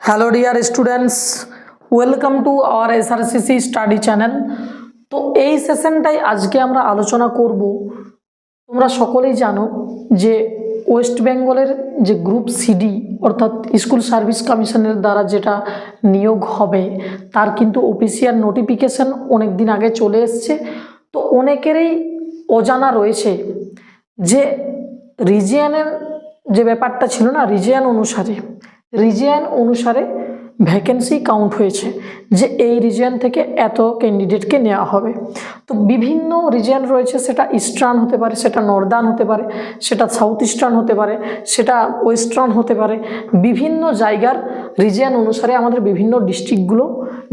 Hello dear students, welcome to our SRCC study channel. তো এই সেশনটাই আজকে আমরা আলোচনা করব। তোমরা সকলেই জানো যে ওয়েস্ট বেঙ্গলের যে গ্রুপ সিডি অর্থাৎ স্কুল সার্ভিস কমিশনের দ্বারা যেটা নিয়োগ হবে তার কিন্তু অফিসিয়াল নোটিফিকেশন অনেক দিন আগে চলে এসছে। তো অনেকেরই অজানা রয়েছে যে রিজিয়নের যে ব্যাপারটা ছিল না, রিজিয়ন অনুসারে ভ্যাকেন্সি কাউন্ট হয়েছে যে এই রিজিয়ন থেকে এত ক্যান্ডিডেটকে নেওয়া হবে। তো বিভিন্ন রিজিয়ন রয়েছে, সেটা ইস্টার্ন হতে পারে, সেটা নর্দার্ন হতে পারে, সেটা সাউথ ইস্টার্ন হতে পারে, সেটা ওয়েস্টার্ন হতে পারে। বিভিন্ন জায়গার রিজিয়ন অনুসারে আমাদের বিভিন্ন ডিস্ট্রিক্টগুলো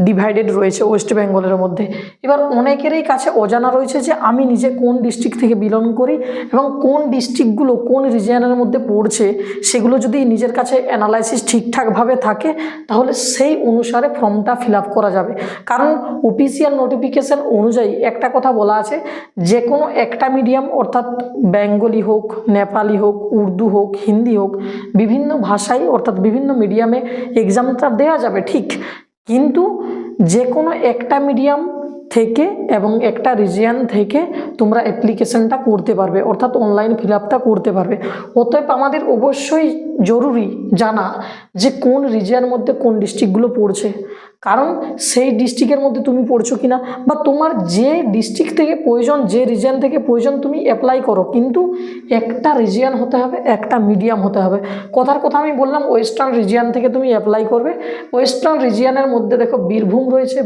ডিভাইডেড রয়েছে ওয়েস্ট বেঙ্গলের মধ্যে। এবার অনেকেরই কাছে অজানা রয়েছে যে আমি নিজে কোন ডিস্ট্রিক্ট থেকে বিলং করি এবং কোন ডিস্ট্রিক্টগুলো কোন রিজিয়নের মধ্যে পড়ছে সেগুলো যদি নিজের কাছে অ্যানালাইসিস ঠিকঠাকভাবে থাকে তাহলে সেই অনুসারে ফর্মটা ফিল আপ করা যাবে। কারণ অফিসিয়াল নোটিফিকেশন অনুযায়ী একটা কথা বলা আছে, যে কোনো একটা মিডিয়াম অর্থাৎ বেঙ্গলি হোক, নেপালি হোক, উর্দু হোক, হিন্দি হোক, বিভিন্ন ভাষায় অর্থাৎ বিভিন্ন মিডিয়ামে এক্সামটা দেওয়া যাবে ঠিক, কিন্তু যে কোনো একটা মিডিয়াম থেকে এবং একটা রিজিয়ন থেকে তোমরা অ্যাপ্লিকেশনটা করতে পারবে অর্থাৎ অনলাইন ফিল আপটা করতে পারবে। অতএব আমাদের অবশ্যই জরুরি জানা যে কোন রিজিয়নের মধ্যে কোন ডিস্ট্রিক্টগুলো পড়ছে, কারণ সেই ডিস্ট্রিক্টের মধ্যে তুমি পড়ছো কিনা বা তোমার যে ডিস্ট্রিক্ট থেকে প্রয়োজন, যে রিজিয়ন থেকে প্রয়োজন তুমি অ্যাপ্লাই করো, কিন্তু একটা রিজিয়ন হতে হবে, একটা মিডিয়াম হতে হবে। কথার কথা আমি বললাম ওয়েস্টার্ন রিজিয়ন থেকে তুমি অ্যাপ্লাই করবে। ওয়েস্টার্ন রিজিয়নের মধ্যে দেখো বীরভূম রয়েছে,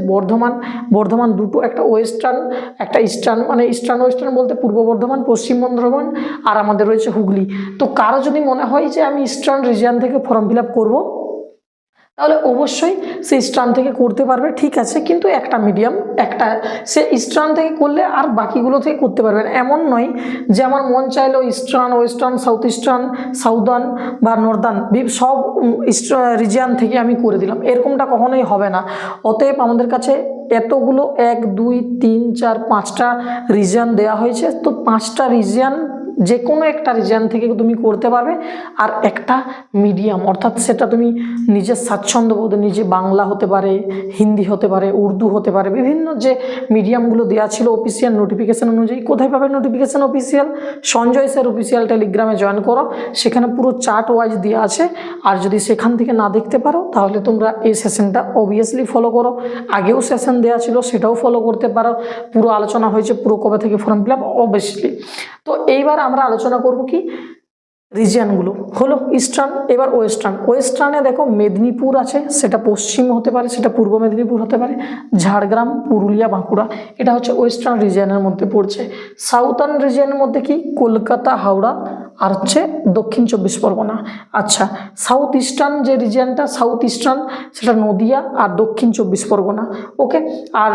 বর্ধমান দুটো, একটা ওয়েস্টার্ন একটা ইস্টার্ন, মানে ইস্টার্ন ওয়েস্টার্ন বলতে পূর্ব বর্ধমান, পশ্চিম বর্ধমান, আর আমাদের রয়েছে হুগলি। তো কারো যদি মনে হয় যে আমি ইস্টার্ন রিজিয়ন থেকে ফর্ম ফিল আপ করবো তাহলে অবশ্যই সে ইস্টার্ন থেকে করতে পারবে, ঠিক আছে, কিন্তু একটা মিডিয়াম একটা সে ইস্টার্ন থেকে করলে আর বাকিগুলো থেকে করতে পারবে না। এমন নয় যে আমার মন চাইলো eastern, western, south eastern, southern বা নর্দার্ন সব রিজিয়ন থেকে আমি করে দিলাম, এরকমটা কখনোই হবে না। অতএব আমাদের কাছে এতগুলো 1 2 3 4 5টা রিজিয়ন দেওয়া হয়েছে, তো 5টা রিজিয়ন যে কোনো একটা রিজিয়ন থেকে তুমি করতে পারবে। আর একটা মিডিয়াম অর্থাৎ সেটা তুমি নিজের স্বাচ্ছন্দ্য বোধ, নিজে বাংলা হতে পারে, হিন্দি হতে পারে, উর্দু হতে পারে, বিভিন্ন যে মিডিয়ামগুলো দেওয়া ছিল অফিসিয়াল নোটিফিকেশন অনুযায়ী। কোথায় পাবে notification official? Sanjay sir official টেলিগ্রামে জয়েন করো, সেখানে পুরো চার্ট ওয়াইজ দেওয়া আছে। আর যদি সেখান থেকে না দেখতে পারো তাহলে তোমরা এই সেশনটা অবভিয়াসলি ফলো করো, আগেও সেশন দেওয়া ছিল সেটাও ফলো করতে পারো, পুরো আলোচনা হয়েছে পুরো কবে থেকে ফর্ম ফিল আপ অবভিয়াসলি। তো এইবার আমরা আলোচনা করব কি রিজিয়নগুলো হলো ইস্টার্ন, এবার ওয়েস্টার্নে দেখো মেদিনীপুর আছে, সেটা পশ্চিম হতে পারে, সেটা পূর্ব মেদিনীপুর হতে পারে, ঝাড়গ্রাম, পুরুলিয়া, বাঁকুড়া, এটা হচ্ছে ওয়েস্টার্ন রিজিয়নের মধ্যে পড়ছে। সাউথার্ন রিজিয়নের মধ্যে কি কলকাতা, হাওড়া, আর হচ্ছে দক্ষিণ 24 পরগনা। আচ্ছা, সাউথ ইস্টার্ন যে রিজিয়নটা, সাউথ ইস্টার্ন সেটা নদিয়া আর দক্ষিণ 24 পরগনা, ওকে। আর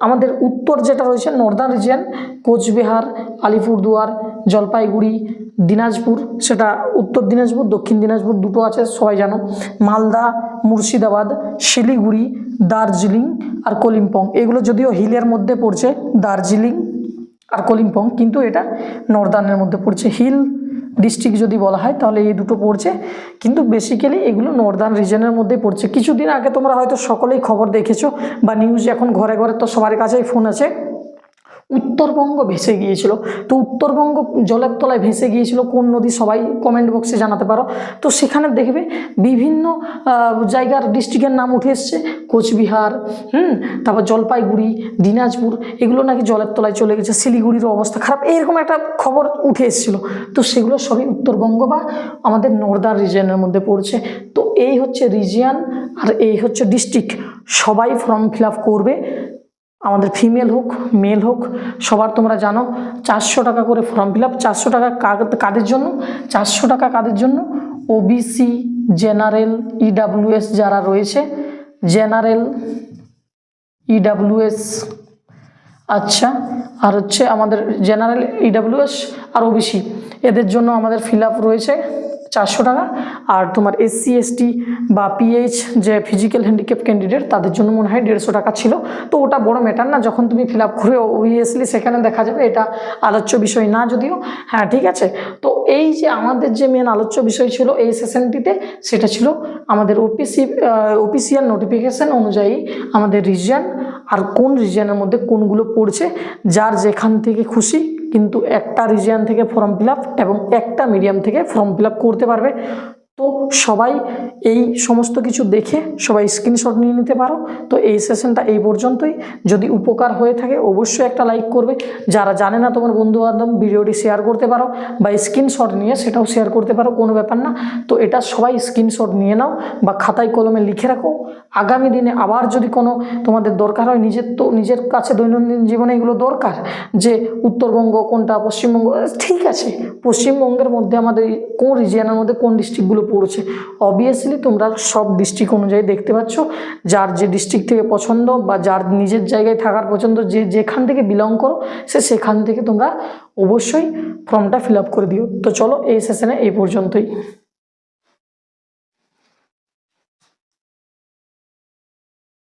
আমাদের উত্তর যেটা রয়েছে নর্দার্ন রিজিয়ন, কোচবিহার, আলিপুরদুয়ার, জলপাইগুড়ি, দিনাজপুর, সেটা উত্তর দিনাজপুর, দক্ষিণ দিনাজপুর দুটো আছে সবাই জানো, মালদা, মুর্শিদাবাদ, শিলিগুড়ি, দার্জিলিং আর কালিম্পং, এগুলো যদিও হিলের মধ্যে পড়ছে, দার্জিলিং আর কালিম্পং, কিন্তু এটা নর্দার্নের মধ্যে পড়ছে। হিল ডিস্ট্রিক্ট যদি বলা হয় তাহলে এই দুটো পড়ছে, কিন্তু বেসিক্যালি এগুলো নর্দার্ন রিজনের মধ্যে পড়ছে। কিছুদিন আগে তোমরা হয়তো সকলেই খবর দেখেছো বা নিউজ এখন ঘরে ঘরে তো সবার কাছেই ফোন আছে, উত্তরবঙ্গ ভেসে গিয়েছিল। তো উত্তরবঙ্গ জলের তলায় ভেসে গিয়েছিল কোন নদী সবাই কমেন্ট বক্সে জানাতে পারো। তো সেখানে দেখবে বিভিন্ন জায়গার ডিস্ট্রিক্টের নাম উঠে এসছে, কোচবিহার, তারপর জলপাইগুড়ি, দিনাজপুর, এগুলো নাকি জলের তলায় চলে গেছে, শিলিগুড়ির অবস্থা খারাপ, এরকম একটা খবর উঠে এসেছিল। তো সেগুলো সবই উত্তরবঙ্গ বা আমাদের নর্দার্ন রিজিয়নের মধ্যে পড়ছে। তো এই হচ্ছে রিজিয়ন আর এই হচ্ছে ডিস্ট্রিক্ট, সবাই ফর্ম ফিল আপ করবে, আমাদের ফিমেল হোক মেল হোক সবার। তোমরা জানো 400 টাকা করে ফর্ম ফিল আপ। 400 টাকা কাদের জন্য? 400 টাকা কাদের জন্য? ওবিসি, জেনারেল, ইডাব্লিউএস যারা রয়েছে, জেনারেল, ইডাব্লিউএস, আচ্ছা, আর হচ্ছে আমাদের জেনারেল, ইডাব্লিউএস আর ওবিসি, এদের জন্য আমাদের ফিল আপ রয়েছে 400 টাকা, আর তোমার SC ST বা PH যে ফিজিক্যাল হ্যান্ডিক্যাপ ক্যান্ডিডেট তাদের জন্য মনে হয় 150 টাকা ছিল। তো ওটা বড় ম্যাটার না, যখন তুমি ফিল আপ করে অবভিয়াসলি সেখানে দেখা যাবে, এটা আলোচ্য বিষয় না যদিও। হ্যাঁ ঠিক আছে। তো এই যে আমাদের যে মেন আলোচ্য বিষয় ছিল এই সেশনটিতে, সেটা ছিল আমাদের অফিসিয়াল নোটিফিকেশন অনুযায়ী আমাদের রিজিয়ন আর কোন রিজিয়নের মধ্যে কোনগুলো পড়ছে, যার যেখান থেকে খুশি কিন্তু একটা রিজিয়ন থেকে ফর্ম ফিল আপ এবং একটা মিডিয়াম থেকে ফর্ম ফিল আপ করতে পারবে। তো সবাই এই সমস্ত কিছু দেখে সবাই স্ক্রিনশট নিয়ে নিতে পারো। তো এই সেশনটা এই পর্যন্তই। যদি উপকার হয়ে থাকে অবশ্যই একটা লাইক করবে, যারা জানে না তোমার বন্ধুবান্ধব ভিডিওটি শেয়ার করতে পারো, বা স্ক্রিনশট নিয়ে সেটাও শেয়ার করতে পারো, কোনো ব্যাপার না। তো এটা সবাই স্ক্রিনশট নিয়ে নাও বা খাতায় কলমে লিখে রাখো। আগামী দিনে আবার যদি কোনো তোমাদের দরকার হয়, নিজের কাছে দৈনন্দিন জীবনে এগুলো দরকার, যে উত্তরবঙ্গ কোনটা, পশ্চিমবঙ্গ, ঠিক আছে পশ্চিমবঙ্গের মধ্যে আমাদের কোন রিজিয়নের মধ্যে কোন ডিস্ট্রিক্টগুলো পড়ছে, অবভিয়াসলি তোমরা সব ডিস্ট্রিক্ট অনুযায়ী দেখতে পাচ্ছ, যার যে ডিস্ট্রিক্ট থেকে পছন্দ বা যার নিজের জায়গায় থাকার পছন্দ, যেখান থেকে বিলং করো সেখান থেকে তোমরা অবশ্যই ফর্মটা ফিল আপ করে দিও। তো চলো এই সেশনে এই পর্যন্তই।